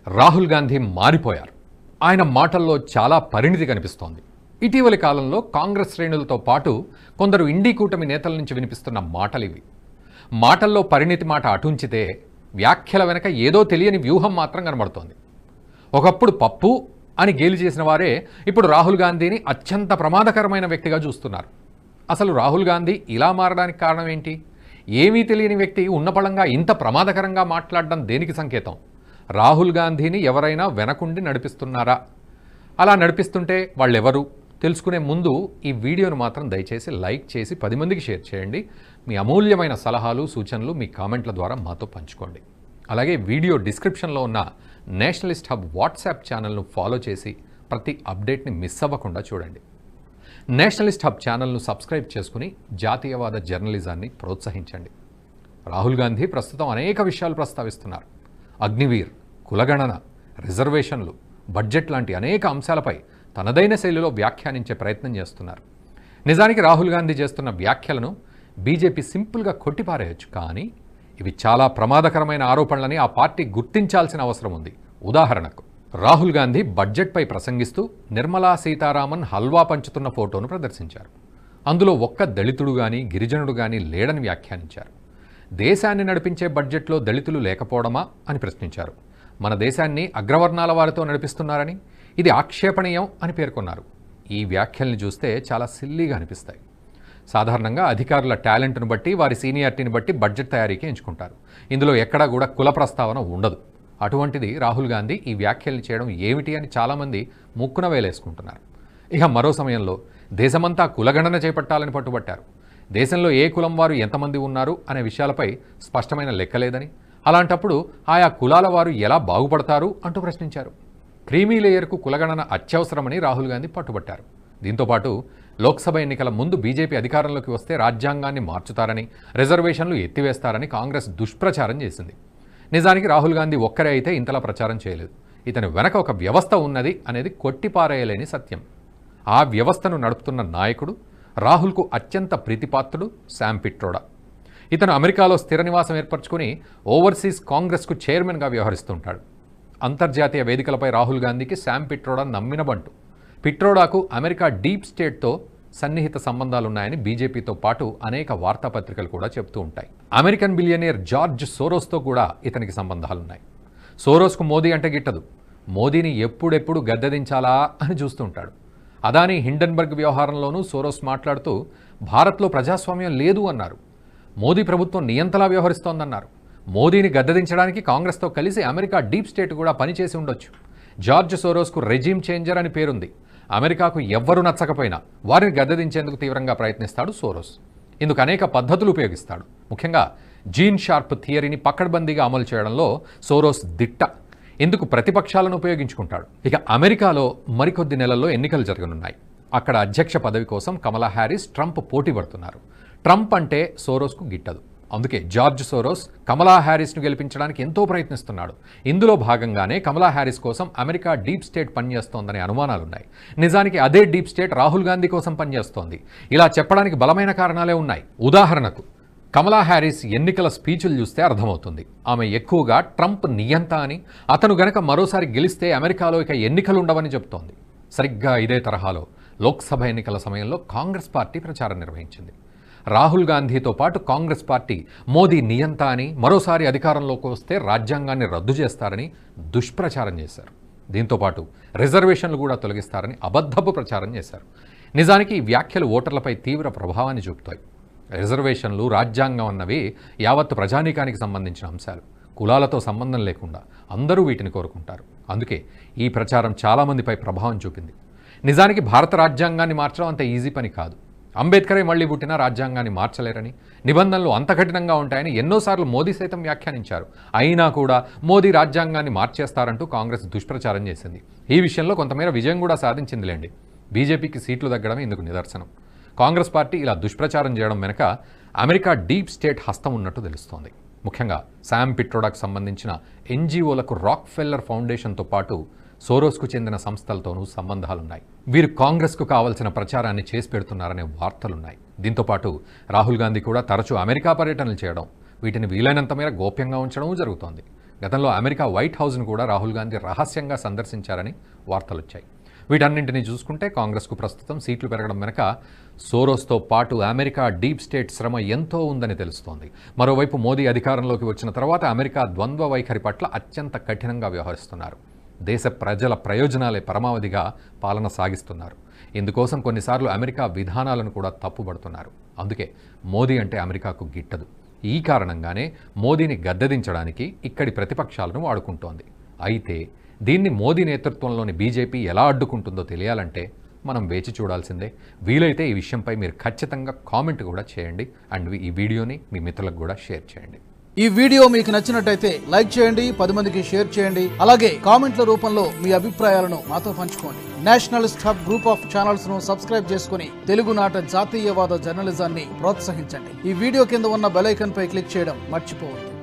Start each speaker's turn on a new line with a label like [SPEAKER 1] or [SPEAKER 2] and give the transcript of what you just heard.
[SPEAKER 1] రాహుల్ గాంధీ మారిపోయారు. ఆయన మాటల్లో చాలా పరిణితి కనిపిస్తోంది. ఇటీవలి కాలంలో కాంగ్రెస్ శ్రేణులతో పాటు కొందరు ఇండీ కూటమి నేతల నుంచి వినిపిస్తున్న మాటలివి. మాటల్లో పరిణితి మాట అటుంచితే వ్యాఖ్యల వెనక ఏదో తెలియని వ్యూహం మాత్రం కనబడుతోంది. ఒకప్పుడు పప్పు అని గేలి చేసిన వారే ఇప్పుడు రాహుల్ గాంధీని అత్యంత ప్రమాదకరమైన వ్యక్తిగా చూస్తున్నారు. అసలు రాహుల్ గాంధీ ఇలా మారడానికి కారణం ఏంటి? ఏమీ తెలియని వ్యక్తి ఉన్నపళంగా ఇంత ప్రమాదకరంగా మాట్లాడడం దేనికి సంకేతం? రాహుల్ గాంధీని ఎవరైనా వెనకుండి నడిపిస్తున్నారా? అలా నడిపిస్తుంటే వాళ్ళెవరు తెలుసుకునే ముందు ఈ వీడియోను మాత్రం దయచేసి లైక్ చేసి 10 మందికి షేర్ చేయండి. మీ అమూల్యమైన సలహాలు సూచనలు మీ కామెంట్ల ద్వారా మాతో పంచుకోండి. అలాగే వీడియో డిస్క్రిప్షన్లో ఉన్న నేషనలిస్ట్ హబ్ వాట్సాప్ ఛానల్ను ఫాలో చేసి ప్రతి అప్డేట్ని మిస్ అవ్వకుండా చూడండి. నేషనలిస్ట్ హబ్ ఛానల్ను సబ్స్క్రైబ్ చేసుకుని జాతీయవాద జర్నలిజాన్ని ప్రోత్సహించండి. రాహుల్ గాంధీ ప్రస్తుతం అనేక విషయాలు ప్రస్తావిస్తున్నారు. అగ్నివీర్, కులగణన, రిజర్వేషన్లు, బడ్జెట్ లాంటి అనేక అంశాలపై తనదైన శైలిలో వ్యాఖ్యానించే ప్రయత్నం చేస్తున్నారు. నిజానికి రాహుల్ గాంధీ చేస్తున్న వ్యాఖ్యలను బీజేపీ సింపుల్గా కొట్టిపారేయచ్చు. కానీ ఇవి చాలా ప్రమాదకరమైన ఆరోపణలని ఆ పార్టీ గుర్తించాల్సిన అవసరం ఉంది. ఉదాహరణకు రాహుల్ గాంధీ బడ్జెట్పై ప్రసంగిస్తూ నిర్మలా సీతారామన్ హల్వా పంచుతున్న ఫోటోను ప్రదర్శించారు. అందులో ఒక్క దళితుడు కానీ గిరిజనుడు కానీ లేడని వ్యాఖ్యానించారు. దేశాన్ని నడిపించే బడ్జెట్లో దళితులు లేకపోవడమా అని ప్రశ్నించారు. మన దేశాన్ని అగ్రవర్ణాల వారితో నడిపిస్తున్నారని, ఇది ఆక్షేపణీయం అని పేర్కొన్నారు. ఈ వ్యాఖ్యల్ని చూస్తే చాలా సిల్లీగా అనిపిస్తాయి. సాధారణంగా అధికారుల టాలెంట్ను బట్టి, వారి సీనియారిటీని బట్టి బడ్జెట్ తయారీకి ఎంచుకుంటారు. ఇందులో ఎక్కడా కూడా కుల ప్రస్తావన ఉండదు. అటువంటిది రాహుల్ గాంధీ ఈ వ్యాఖ్యల్ని చేయడం ఏమిటి అని చాలామంది ముక్కున వేలేసుకుంటున్నారు. ఇక మరో సమయంలో దేశమంతా కులగణన చేపట్టాలని పట్టుబట్టారు. దేశంలో ఏ కులం వారు ఎంతమంది ఉన్నారు అనే విషయాలపై స్పష్టమైన లెక్కలేదని, అలాంటప్పుడు ఆయా కులాల వారు ఎలా బాగుపడతారు అంటూ ప్రశ్నించారు. క్రీమీ లేయర్కు కులగణన అత్యవసరమని రాహుల్ గాంధీ పట్టుబట్టారు. దీంతోపాటు లోక్సభ ఎన్నికల ముందు బీజేపీ అధికారంలోకి వస్తే రాజ్యాంగాన్ని మార్చుతారని, రిజర్వేషన్లు ఎత్తివేస్తారని కాంగ్రెస్ దుష్ప్రచారం చేసింది. నిజానికి రాహుల్ గాంధీ ఒక్కరే అయితే ఇంతలా ప్రచారం చేయలేదు. ఇతని వెనక ఒక వ్యవస్థ ఉన్నది అనేది కొట్టిపారేయలేని సత్యం. ఆ వ్యవస్థను నడుపుతున్న నాయకుడు రాహుల్కు అత్యంత ప్రీతిపాత్రుడు శామ్ పిట్రోడా. ఇతను అమెరికాలో స్థిర నివాసం ఏర్పరచుకుని ఓవర్సీస్ కాంగ్రెస్కు చైర్మన్గా వ్యవహరిస్తుంటాడు. అంతర్జాతీయ వేదికలపై రాహుల్ గాంధీకి శామ్ పిట్రోడా నమ్మిన బంటు. పిట్రోడాకు అమెరికా డీప్ స్టేట్తో సన్నిహిత సంబంధాలున్నాయని బీజేపీతో పాటు అనేక వార్తాపత్రికలు కూడా చెబుతూ ఉంటాయి. అమెరికన్ బిలియనీర్ జార్జ్ సోరోస్తో కూడా ఇతనికి సంబంధాలున్నాయి. సోరోస్కు మోదీ అంటే గిట్టదు. మోదీని ఎప్పుడెప్పుడు గద్దెదించాలా అని చూస్తూ ఉంటాడు. అదానీ హిండెన్బర్గ్ వ్యవహారంలోనూ సోరోస్ మాట్లాడుతూ భారత్లో ప్రజాస్వామ్యం లేదు అన్నారు. మోదీ ప్రభుత్వం నియంతలా వ్యవహరిస్తోందన్నారు. మోదీని గద్దెదించడానికి కాంగ్రెస్తో కలిసి అమెరికా డీప్ స్టేట్ కూడా పనిచేసి ఉండొచ్చు. జార్జ్ సోరోస్కు రెజీమ్ చేంజర్ అని పేరుంది. అమెరికాకు ఎవ్వరూ నచ్చకపోయినా వారిని గద్దెదించేందుకు తీవ్రంగా ప్రయత్నిస్తాడు సోరోస్. ఇందుకు అనేక పద్ధతులు ఉపయోగిస్తాడు. ముఖ్యంగా జీన్ షార్ప్ థియరీని పకడ్బందీగా అమలు చేయడంలో సోరోస్ దిట్ట. ఇందుకు ప్రతిపక్షాలను ఉపయోగించుకుంటాడు. ఇక అమెరికాలో మరికొద్ది నెలల్లో ఎన్నికలు జరగనున్నాయి. అక్కడ అధ్యక్ష పదవి కోసం కమలా హ్యారిస్, ట్రంప్ పోటీ పడుతున్నారు. ట్రంప్ అంటే సోరోస్కు గిట్టదు. అందుకే జార్జ్ సోరోస్ కమలా హ్యారిస్ను గెలిపించడానికి ఎంతో ప్రయత్నిస్తున్నాడు. ఇందులో భాగంగానే కమలా హ్యారిస్ కోసం అమెరికా డీప్ స్టేట్ పనిచేస్తోందనే అనుమానాలున్నాయి. నిజానికి అదే డీప్ స్టేట్ రాహుల్ గాంధీ కోసం పనిచేస్తోంది. ఇలా చెప్పడానికి బలమైన కారణాలే ఉన్నాయి. ఉదాహరణకు కమలా హ్యారిస్ ఎన్నికల స్పీచ్లు చూస్తే అర్థమవుతుంది. ఆమె ఎక్కువగా ట్రంప్ నియంత అని, అతను గనక మరోసారి గెలిస్తే అమెరికాలో ఇక ఎన్నికలు ఉండవని చెబుతోంది. సరిగ్గా ఇదే తరహాలో లోక్సభ ఎన్నికల సమయంలో కాంగ్రెస్ పార్టీ ప్రచారం నిర్వహించింది. రాహుల్ గాంధీతో పాటు కాంగ్రెస్ పార్టీ మోదీ నియంత అని, మరోసారి అధికారంలోకి వస్తే రాజ్యాంగాన్ని రద్దు చేస్తారని దుష్ప్రచారం చేశారు. దీంతోపాటు రిజర్వేషన్లు కూడా తొలగిస్తారని అబద్ధపు ప్రచారం చేశారు. నిజానికి ఈ వ్యాఖ్యలు ఓటర్లపై తీవ్ర ప్రభావాన్ని చూపుతాయి. రిజర్వేషన్లు, రాజ్యాంగం అన్నవి యావత్ ప్రజానీకానికి సంబంధించిన అంశాలు. కులాలతో సంబంధం లేకుండా అందరూ వీటిని కోరుకుంటారు. అందుకే ఈ ప్రచారం చాలామందిపై ప్రభావం చూపింది. నిజానికి భారత రాజ్యాంగాన్ని మార్చడం అంత ఈజీ పని కాదు. అంబేద్కరే మళ్లీ పుట్టినా రాజ్యాంగాన్ని మార్చలేరని, నిబంధనలు అంత కఠినంగా ఉంటాయని ఎన్నోసార్లు మోదీ సైతం వ్యాఖ్యానించారు. అయినా కూడా మోదీ రాజ్యాంగాన్ని మార్చేస్తారంటూ కాంగ్రెస్ దుష్ప్రచారం చేసింది. ఈ విషయంలో కొంతమేర విజయం కూడా సాధించిందిలేండి. బీజేపీకి సీట్లు తగ్గడమే ఇందుకు నిదర్శనం. కాంగ్రెస్ పార్టీ ఇలా దుష్ప్రచారం చేయడం వెనుక అమెరికా డీప్ స్టేట్ హస్తం ఉన్నట్టు తెలుస్తోంది. ముఖ్యంగా శామ్ పిట్రోడాకు సంబంధించిన ఎన్జీఓలకు రాక్ ఫెల్లర్ ఫౌండేషన్తో పాటు సోరోస్కు చెందిన సంస్థలతోనూ సంబంధాలున్నాయి. వీరు కాంగ్రెస్కు కావాల్సిన ప్రచారాన్ని చేసి పెడుతున్నారనే వార్తలున్నాయి. దీంతోపాటు రాహుల్ గాంధీ కూడా తరచూ అమెరికా పర్యటనలు చేయడం, వీటిని వీలైనంత మేర గోప్యంగా ఉంచడం జరుగుతోంది. గతంలో అమెరికా వైట్ హౌస్ను కూడా రాహుల్ గాంధీ రహస్యంగా సందర్శించారని వార్తలు వచ్చాయి. వీటన్నింటినీ చూసుకుంటే కాంగ్రెస్కు ప్రస్తుతం సీట్లు పెరగడం వెనక సోరోస్తో పాటు అమెరికా డీప్ స్టేట్ శ్రమ ఎంతో ఉందని తెలుస్తోంది. మరోవైపు మోదీ అధికారంలోకి వచ్చిన తర్వాత అమెరికా ద్వంద్వ వైఖరి పట్ల అత్యంత కఠినంగా వ్యవహరిస్తున్నారు. దేశ ప్రజల ప్రయోజనాలే పరమావధిగా పాలన సాగిస్తున్నారు. ఇందుకోసం కొన్నిసార్లు అమెరికా విధానాలను కూడా తప్పుపడుతున్నారు. అందుకే మోదీ అంటే అమెరికాకు గిట్టదు. ఈ కారణంగానే మోదీని గద్దెదించడానికి ఇక్కడి ప్రతిపక్షాలను వాడుకుంటోంది. అయితే దీన్ని మోదీ నేతృత్వంలోని బీజేపీ ఎలా అడ్డుకుంటుందో తెలియాలంటే మనం వేచి చూడాల్సిందే. వీలైతే ఈ విషయంపై మీరు ఖచ్చితంగా కామెంట్ కూడా చేయండి అండ్ ఈ వీడియోని మీ మిత్రులకు కూడా షేర్ చేయండి.
[SPEAKER 2] ఈ వీడియో మీకు నచ్చినట్టయితే లైక్ చేయండి, 10 మందికి షేర్ చేయండి. అలాగే కామెంట్ల రూపంలో మీ అభిప్రాయాలను మాతో పంచుకోండి. Nationalist hub group of channels ను సబ్స్క్రైబ్ చేసుకుని తెలుగునాట జాతీయవాద జర్నలిజాన్ని ప్రోత్సహించండి. ఈ వీడియో కింద ఉన్న బెల్ ఐకాన్ పై క్లిక్ చేయడం మర్చిపోవద్దు.